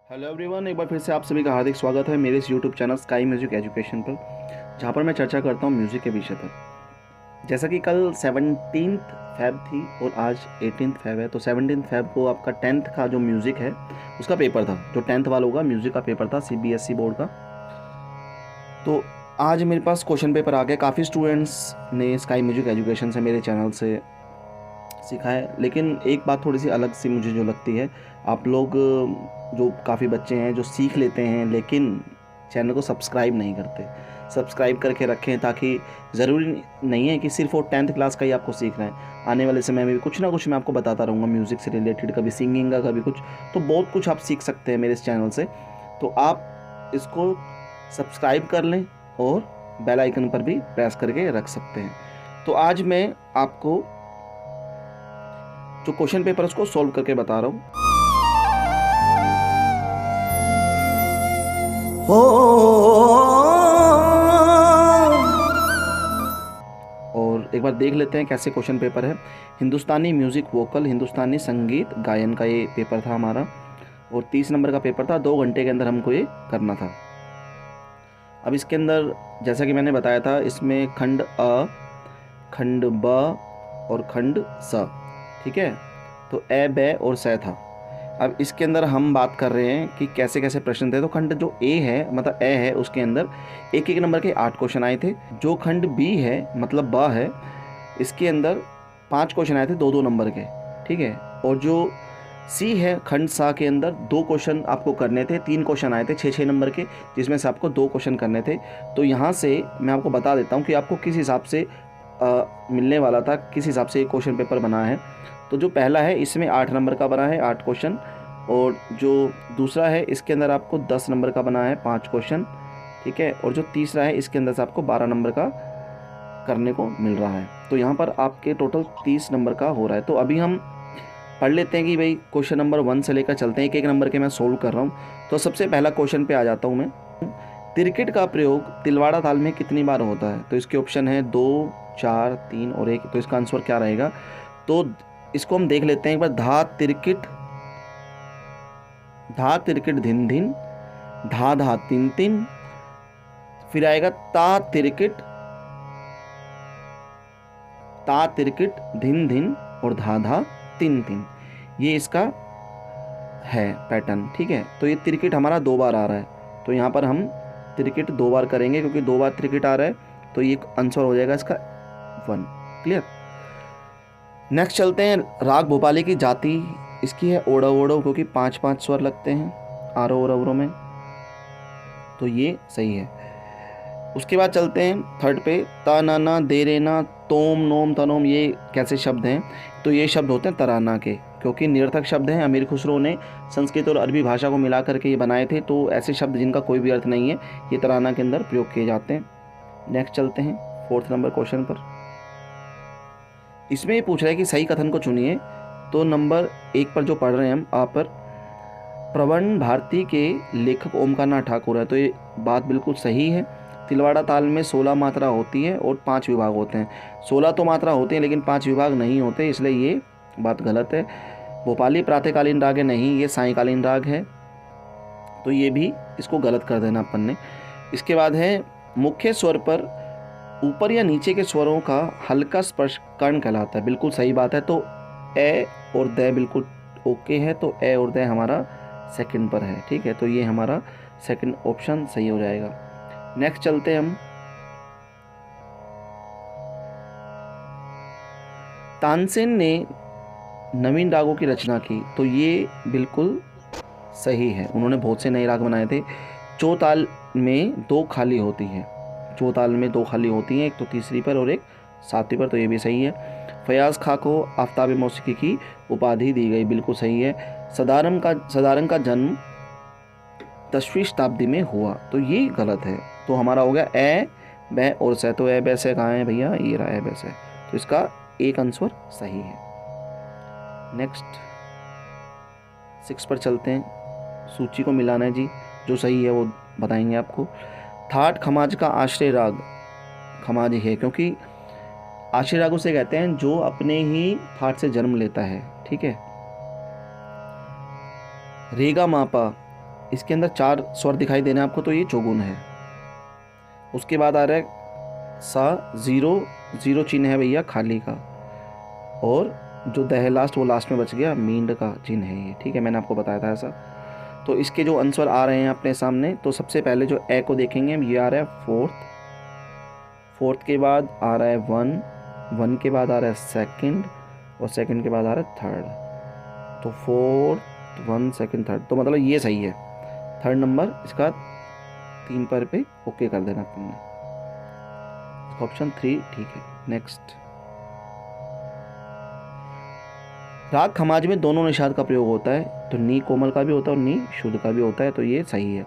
Hello everyone, एक बार फिर से आप सभी का हार्दिक स्वागत है मेरे इस YouTube channel sky music education पर, जहाँ पर मैं चर्चा करता हूँ म्यूज़िक के विषय पर। जैसा कि कल 17 फेब थी और आज 18 फेब है, तो 17 फेब को आपका 10th का जो म्यूज़िक है उसका पेपर था। जो 10th वालों का म्यूज़िक का पेपर था सीबीएसई बोर्ड का। तो आज मेरे पास क्वेश्चन पेपर आ गया। काफ़ी स्टूडेंट्स ने स्काई म्यूजिक एजुकेशन से मेरे चैनल से सीखा है, लेकिन एक बात थोड़ी सी अलग सी मुझे जो लगती है, आप लोग जो काफ़ी बच्चे हैं जो सीख लेते हैं लेकिन चैनल को सब्सक्राइब नहीं करते। सब्सक्राइब करके रखें, ताकि ज़रूरी नहीं है कि सिर्फ वो 10th क्लास का ही आपको सीखना है। आने वाले समय में भी कुछ ना कुछ मैं आपको बताता रहूँगा म्यूज़िक से रिलेटेड, कभी सिंगिंग का, कभी कुछ। तो बहुत कुछ आप सीख सकते हैं मेरे इस चैनल से। तो आप इसको सब्सक्राइब कर लें और बेल आइकन पर भी प्रेस करके रख सकते हैं। तो आज मैं आपको जो क्वेश्चन पेपर है उसको सॉल्व करके बता रहा हूँ। और एक बार देख लेते हैं कैसे क्वेश्चन पेपर है। हिंदुस्तानी म्यूज़िक वोकल, हिंदुस्तानी संगीत गायन का ये पेपर था हमारा, और 30 नंबर का पेपर था। 2 घंटे के अंदर हमको ये करना था। अब इसके अंदर जैसा कि मैंने बताया था, इसमें खंड अ, खंड ब और खंड स, ठीक है। तो ए, बै और स था। अब इसके अंदर हम बात कर रहे हैं कि कैसे कैसे प्रश्न थे। तो खंड जो ए है, मतलब ए है, उसके अंदर एक एक नंबर के 8 क्वेश्चन आए थे। जो खंड बी है, मतलब ब है, इसके अंदर 5 क्वेश्चन आए थे 2-2 नंबर के, ठीक है। और जो सी है, खंड सा के अंदर 2 क्वेश्चन आपको करने थे। 3 क्वेश्चन आए थे 6-6 नंबर के, जिसमें से आपको 2 क्वेश्चन करने थे। तो यहाँ से मैं आपको बता देता हूँ कि आपको किस हिसाब से मिलने वाला था, किस हिसाब से ये क्वेश्चन पेपर बना है। तो जो पहला है इसमें 8 नंबर का बना है 8 क्वेश्चन, और जो दूसरा है इसके अंदर आपको 10 नंबर का बना है 5 क्वेश्चन, ठीक है। और जो तीसरा है इसके अंदर से आपको 12 नंबर का करने को मिल रहा है। तो यहाँ पर आपके टोटल 30 नंबर का हो रहा है। तो अभी हम पढ़ लेते हैं कि भाई क्वेश्चन नंबर 1 से लेकर चलते हैं, एक एक नंबर के मैं सोल्व कर रहा हूँ। तो सबसे पहला क्वेश्चन पे आ जाता हूँ मैं। तिरकिट का प्रयोग तिलवाड़ा ताल में कितनी बार होता है? तो इसके ऑप्शन है 2, 4, 3 और 1। तो इसका आंसर क्या रहेगा? तो इसको हम देख लेते हैं एक बार। धा तिरकिट, धा तिरकिट धिन धिन, धा धा तिन तिन, फिर आएगा ता तिरकिट, ता तिरकिट धिन धिन और धा धा तिन तिन। ये इसका है पैटर्न, ठीक है। तो ये तिरकिट हमारा 2 बार आ रहा है, तो यहाँ पर हम तिरकिट 2 बार करेंगे, क्योंकि 2 बार तिरकिट आ रहा है। तो ये आंसर हो जाएगा इसका 1। क्लियर। नेक्स्ट चलते हैं। राग भोपाली की जाति इसकी है ओडो ओडो, क्योंकि 5-5 स्वर लगते हैं आरो और अवरो में। तो ये सही है। उसके बाद चलते हैं थर्ड पे। ता ना ना दे रे ना, तोम नोम तनोम, ये कैसे शब्द हैं? तो ये शब्द होते हैं तराना के, क्योंकि निरर्थक शब्द हैं। अमीर खुसरो ने संस्कृत और अरबी भाषा को मिला करके ये बनाए थे। तो ऐसे शब्द जिनका कोई भी अर्थ नहीं है, ये तराना के अंदर प्रयोग किए जाते हैं। नेक्स्ट चलते हैं 4th नंबर क्वेश्चन पर। इसमें ये पूछ रहा है कि सही कथन को चुनिए। तो नंबर 1 पर जो पढ़ रहे हैं हम, आ पर प्रवण भारती के लेखक ओमकारनाथ ठाकुर है। तो ये बात बिल्कुल सही है। तिलवाड़ा ताल में 16 मात्रा होती है और 5 विभाग होते हैं। 16 तो मात्रा होती है लेकिन 5 विभाग नहीं होते, इसलिए ये बात गलत है। भोपाली प्रातःकालीन राग है, नहीं, ये सायंकालीन राग है। तो ये भी इसको गलत कर देना अपन ने। इसके बाद है मुख्य स्वर पर ऊपर या नीचे के स्वरों का हल्का स्पर्श कर्ण कहलाता है। बिल्कुल सही बात है। तो ए और द बिल्कुल ओके है। तो ए और द हमारा सेकंड पर है, ठीक है। तो ये हमारा सेकंड ऑप्शन सही हो जाएगा। नेक्स्ट चलते हैं हम। तानसेन ने नवीन रागों की रचना की। तो ये बिल्कुल सही है। उन्होंने बहुत से नए राग बनाए थे। चौताल में 2 खाली होती है। चौताल में 2 खाली होती हैं, एक तो तीसरी पर और एक 7वीं पर। तो ये भी सही है। फयाज खां को आफ्ताब मौसीकी की उपाधि दी गई। बिल्कुल सही है। सदारंग का जन्म 10वीं शताब्दी में हुआ। तो ये गलत है। तो हमारा हो गया ए, बै और से। तो ए बै से कहाँ है भैया? ये रहा ए बै से। तो इसका एक आंसर सही है। नेक्स्ट 6 पर चलते हैं। सूची को मिलाना है जी, जो सही है वो बताएंगे आपको। थाट खमाज का आश्रय राग खमाज है, क्योंकि आश्रय राग उसे कहते हैं जो अपने ही थाट से जन्म लेता है, ठीक है। रेगा मापा इसके अंदर 4 स्वर दिखाई दे रहे हैं आपको, तो ये चौगुन है। उसके बाद आ रहा है सा, 0 चिन्ह है भैया खाली का, और जो द है लास्ट, वो लास्ट में बच गया, मींड का चिन्ह है ये, ठीक है, मैंने आपको बताया था ऐसा। तो इसके जो आंसर आ रहे हैं अपने सामने, तो सबसे पहले जो ए को देखेंगे हम, ये आ रहा है फोर्थ के बाद आ रहा है 1 के बाद आ रहा है सेकंड, और सेकंड के बाद आ रहा है थर्ड। तो 4 1 सेकंड थर्ड, तो मतलब ये सही है। थर्ड नंबर इसका 3 पर पे ओके कर देना अपन ने, ऑप्शन 3 ठीक है। नेक्स्ट, राग खमाज में दोनों निषाद का प्रयोग होता है, तो नी कोमल का भी होता है और नी शुद्ध का भी होता है, तो ये सही है।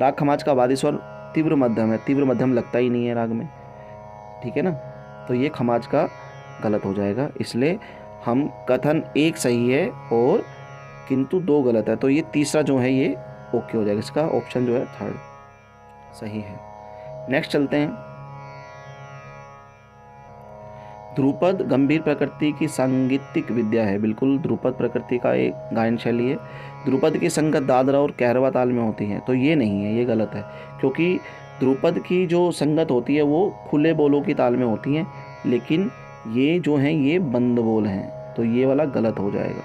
राग खमाज का वादी स्वर तीव्र मध्यम है, तीव्र मध्यम लगता ही नहीं है राग में, ठीक है ना, तो ये खमाज का गलत हो जाएगा। इसलिए हम कथन 1 सही है और किंतु 2 गलत है, तो ये तीसरा जो है ये ओके हो जाएगा, इसका ऑप्शन जो है थर्ड सही है। नेक्स्ट चलते हैं। ध्रुपद गंभीर प्रकृति की सांगीतिक विद्या है, बिल्कुल ध्रुपद प्रकृति का एक गायन शैली है। ध्रुपद की संगत दादरा और कहरवा ताल में होती है, तो ये नहीं है, ये गलत है, क्योंकि ध्रुपद की जो संगत होती है वो खुले बोलों की ताल में होती है, लेकिन ये जो हैं ये बंद बोल हैं, तो ये वाला गलत हो जाएगा,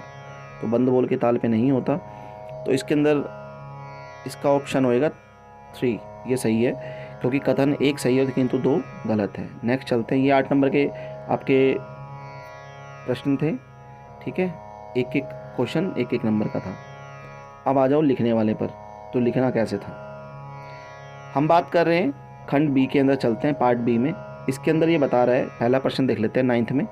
तो बंद बोल की ताल पे नहीं होता, तो इसके अंदर इसका ऑप्शन होएगा 3, ये सही है, क्योंकि कथन 1 सही है किंतु 2 गलत है। नेक्स्ट चलते हैं। ये 8 नंबर के आपके प्रश्न थे, ठीक है, एक एक क्वेश्चन एक एक नंबर का था। अब आ जाओ लिखने वाले पर, तो लिखना कैसे था। हम बात कर रहे हैं खंड बी के अंदर, चलते हैं पार्ट बी में। इसके अंदर ये बता रहा है, पहला प्रश्न देख लेते हैं 9th में,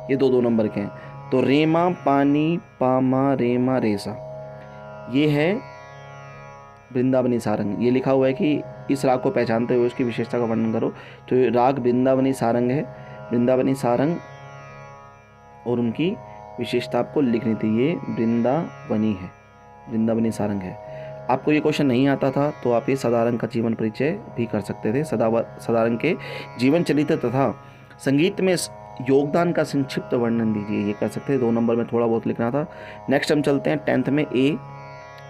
ये 2 नंबर के हैं। तो रेमा पानी पामा रेमा रेसा, ये है वृंदावनी सारंग। ये लिखा हुआ है कि इस राग को पहचानते हुए उसकी विशेषता का वर्णन करो, तो ये राग वृंदावनी सारंग है, वृंदावनी सारंग, और उनकी विशेषता आपको लिखनी थी, ये वृंदावनी है, वृंदावनी सारंग है। आपको ये क्वेश्चन नहीं आता था तो आप ये सदारंग का जीवन परिचय भी कर सकते थे, सदारंग के जीवन चरित्र तथा संगीत में योगदान का संक्षिप्त वर्णन दीजिए, ये कर सकते थे। 2 नंबर में थोड़ा बहुत लिखना था। नेक्स्ट हम चलते हैं 10th में। ए,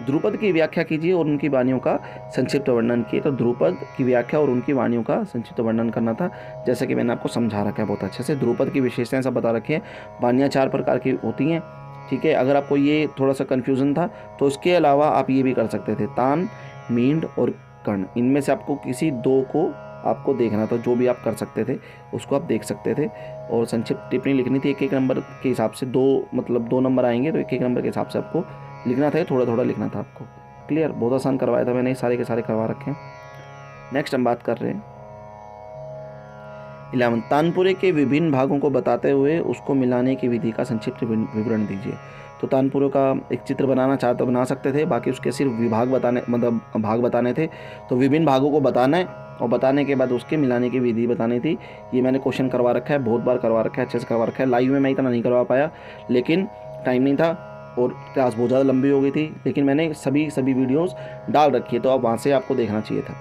ध्रुपद की व्याख्या कीजिए और उनकी वाणियों का संक्षिप्त वर्णन किए, तो ध्रुपद की व्याख्या और उनकी वाणियों का संक्षिप्त वर्णन करना था, जैसे कि मैंने आपको समझा रखा है बहुत अच्छे से। ध्रुपद की विशेषताएं सब बता रखी है, वाणियाँ 4 प्रकार की होती हैं, ठीक है। अगर आपको ये थोड़ा सा कन्फ्यूज़न था तो इसके अलावा आप ये भी कर सकते थे, तान, मींड और कर्ण, इनमें से आपको किसी 2 को आपको देखना था, जो भी आप कर सकते थे उसको आप देख सकते थे, और संक्षिप्त टिप्पणी लिखनी थी। एक नंबर के हिसाब से 2 नंबर आएंगे, तो एक नंबर के हिसाब से आपको लिखना था, थोड़ा थोड़ा लिखना था आपको। क्लियर, बहुत आसान करवाया था मैंने, सारे के सारे करवा रखे हैं। नेक्स्ट हम बात कर रहे हैं 11, तानपुरे के विभिन्न भागों को बताते हुए उसको मिलाने की विधि का संक्षिप्त विवरण दीजिए। तो तानपुरे का एक चित्र बनाना चाहे तो बना सकते थे, बाकी उसके सिर्फ विभाग बताने, मतलब भाग बताने थे, तो विभिन्न भागों को बताना है और बताने के बाद उसके मिलाने की विधि बतानी थी। ये मैंने क्वेश्चन करवा रखा है, बहुत बार करवा रखा है, अच्छे से करवा रखा है। लाइव में मैं इतना नहीं करवा पाया, लेकिन टाइम नहीं था और क्लास बहुत ज़्यादा लंबी हो गई थी, लेकिन मैंने सभी वीडियोस डाल रखी है, तो अब वहाँ से आपको देखना चाहिए था।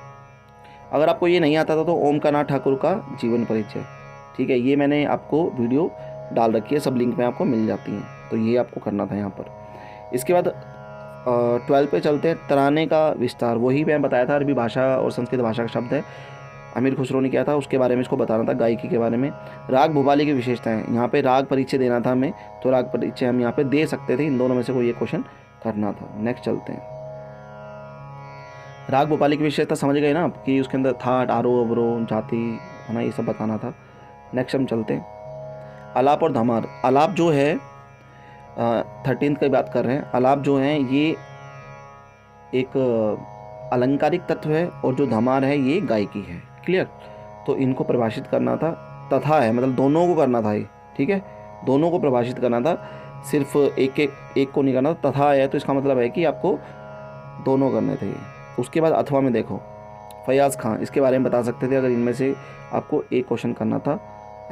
अगर आपको ये नहीं आता था तो ओमकानाथ ठाकुर का जीवन परिचय, ठीक है, ये मैंने आपको वीडियो डाल रखी है, सब लिंक में आपको मिल जाती हैं, तो ये आपको करना था यहाँ पर। इसके बाद 12 पे चलते हैं। तराने का विस्तार, वही मैं बताया था, अरबी भाषा और संस्कृत भाषा का शब्द है, अमीर खुसरो ने किया था, उसके बारे में इसको बताना था, गायकी के बारे में। राग भूपाली की विशेषताएं, यहाँ पे राग परिचय देना था हमें, तो राग परिचय हम यहाँ पे दे सकते थे, इन दोनों में से कोई ये क्वेश्चन करना था। नेक्स्ट चलते हैं। राग भूपाली की विशेषता समझ गए ना आप, कि उसके अंदर थाट, आरोह अवरोह, जाति, है ना, ये सब बताना था। नेक्स्ट हम चलते हैं आलाप और धमार। आलाप जो है 13th की बात कर रहे हैं। आलाप जो है ये एक अलंकारिक तत्व है, और जो धमार है ये गायकी है। क्लियर, तो इनको परिभाषित करना था। तथा है मतलब दोनों को करना था ये, ठीक है, दोनों को परिभाषित करना था, सिर्फ एक को नहीं करना था। तथा है तो इसका मतलब है कि आपको दोनों करने थे। उसके बाद अथवा में देखो, फयाज खान, इसके बारे में बता सकते थे अगर इनमें से आपको एक क्वेश्चन करना था,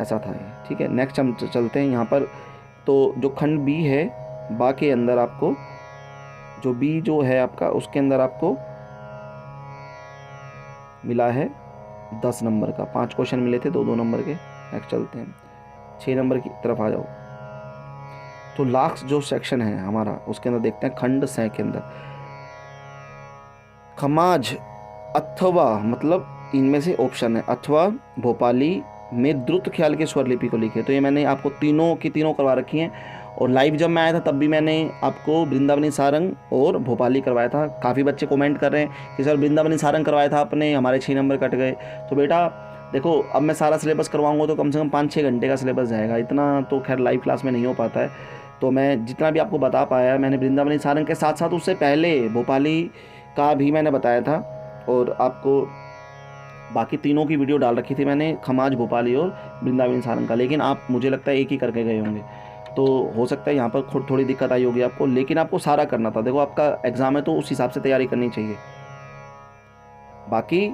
ऐसा था ये, ठीक है। नेक्स्ट हम चलते हैं यहाँ पर। तो जो खंड बी है, बा के अंदर आपको जो बी जो है आपका, उसके अंदर आपको मिला है 10 नंबर का, 5 क्वेश्चन मिले थे, 2 नंबर के। नेक्स्ट चलते हैं 6 नंबर की तरफ आ जाओ। तो लास्ट जो सेक्शन है हमारा, उसके अंदर देखते हैं खंड 6 के अंदर। खमाज अथवा मतलब इनमें से ऑप्शन है, अथवा भोपाली में द्रुत ख्याल के स्वर लिपि को लिखे। तो ये मैंने आपको तीनों की तीनों करवा रखी हैं। और लाइव जब मैं आया था तब भी मैंने आपको वृंदावनी सारंग और भोपाली करवाया था। काफ़ी बच्चे कमेंट कर रहे हैं कि सर वृंदावनी सारंग करवाया था आपने, हमारे 6 नंबर कट गए। तो बेटा देखो, अब मैं सारा सिलेबस करवाऊंगा तो कम से कम 5-6 घंटे का सिलेबस जाएगा, इतना तो खैर लाइव क्लास में नहीं हो पाता है। तो मैं जितना भी आपको बता पाया, मैंने वृंदावनी सारंग के साथ साथ उससे पहले भोपाली का भी मैंने बताया था। और आपको बाकी तीनों की वीडियो डाल रखी थी मैंने, खमाज, भोपाली और वृंदावन सारंग का। लेकिन आप मुझे लगता है एक ही करके गए होंगे, तो हो सकता है यहाँ पर थोड़ी दिक्कत आई होगी आपको। लेकिन आपको सारा करना था। देखो आपका एग्ज़ाम है तो उस हिसाब से तैयारी करनी चाहिए। बाकी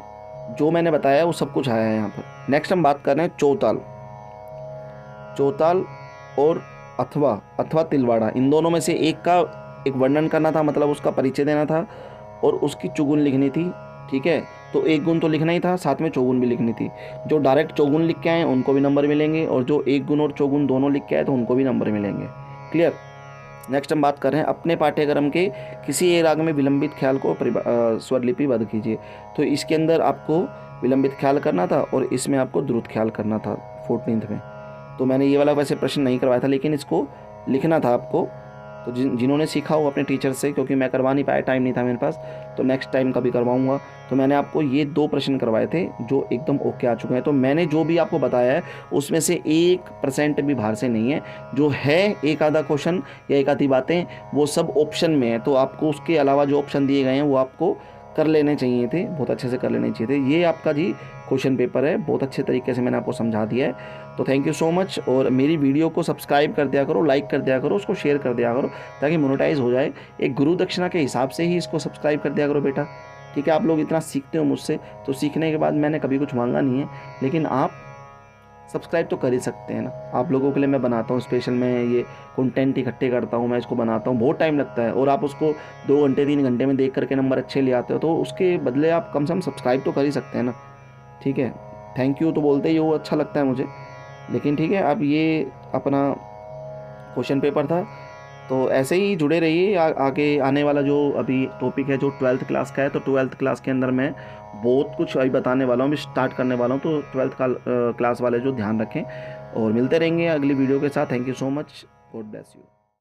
जो मैंने बताया वो सब कुछ आया है यहाँ पर। नेक्स्ट हम बात कर रहे हैं चौताल। चौताल और अथवा अथवा तिलवाड़ा, इन दोनों में से एक का एक वर्णन करना था, मतलब उसका परिचय देना था और उसकी चुगुन लिखनी थी। ठीक है, तो एक गुण तो लिखना ही था, साथ में चौगुन भी लिखनी थी। जो डायरेक्ट चौगुन लिख के आए उनको भी नंबर मिलेंगे, और जो एक गुण और चौगुन दोनों लिख के आए तो उनको भी नंबर मिलेंगे। क्लियर। नेक्स्ट हम बात कर रहे हैं अपने पाठ्यक्रम के किसी एक राग में विलंबित ख्याल को स्वर लिपिबद्ध कीजिए। तो इसके अंदर आपको विलंबित ख्याल करना था और इसमें आपको द्रुत ख्याल करना था 14th में। तो मैंने ये वाला वैसे प्रश्न नहीं करवाया था, लेकिन इसको लिखना था आपको। तो जिन्होंने सीखा हो अपने टीचर से, क्योंकि मैं करवा नहीं पाया, टाइम नहीं था मेरे पास, तो नेक्स्ट टाइम कभी करवाऊंगा। तो मैंने आपको ये 2 प्रश्न करवाए थे जो एकदम ओके आ चुके हैं। तो मैंने जो भी आपको बताया है उसमें से 1% भी बाहर से नहीं है। जो है एक आधा क्वेश्चन या एक आधी बातें वो सब ऑप्शन में है, तो आपको उसके अलावा जो ऑप्शन दिए गए हैं वो आपको कर लेने चाहिए थे, बहुत अच्छे से कर लेने चाहिए थे। ये आपका जी क्वेश्चन पेपर है, बहुत अच्छे तरीके से मैंने आपको समझा दिया है। तो थैंक यू सो मच। और मेरी वीडियो को सब्सक्राइब कर दिया करो, लाइक कर दिया करो, उसको शेयर कर दिया करो ताकि मोनेटाइज हो जाए। एक गुरु दक्षिणा के हिसाब से ही इसको सब्सक्राइब कर दिया करो बेटा। ठीक है, आप लोग इतना सीखते हो मुझसे, तो सीखने के बाद मैंने कभी कुछ मांगा नहीं है, लेकिन आप सब्सक्राइब तो कर ही सकते हैं ना। आप लोगों के लिए मैं बनाता हूँ स्पेशल, मैं ये कंटेंट इकट्ठे करता हूँ, मैं इसको बनाता हूँ, बहुत टाइम लगता है, और आप उसको 2 घंटे 3 घंटे में देख करके नंबर अच्छे ले आते हो, तो उसके बदले आप कम से कम सब्सक्राइब तो कर ही सकते हैं ना। ठीक है, थैंक यू तो बोलते ही हो, अच्छा लगता है मुझे। लेकिन ठीक है, अब ये अपना क्वेश्चन पेपर था, तो ऐसे ही जुड़े रहिए। आगे आने वाला जो अभी टॉपिक है जो 12th क्लास का है, तो 12th क्लास के अंदर मैं बहुत कुछ अभी बताने वाला हूँ, मैं स्टार्ट करने वाला हूँ। तो 12th क्लास वाले जो ध्यान रखें, और मिलते रहेंगे अगली वीडियो के साथ। Thank you so much, God bless you.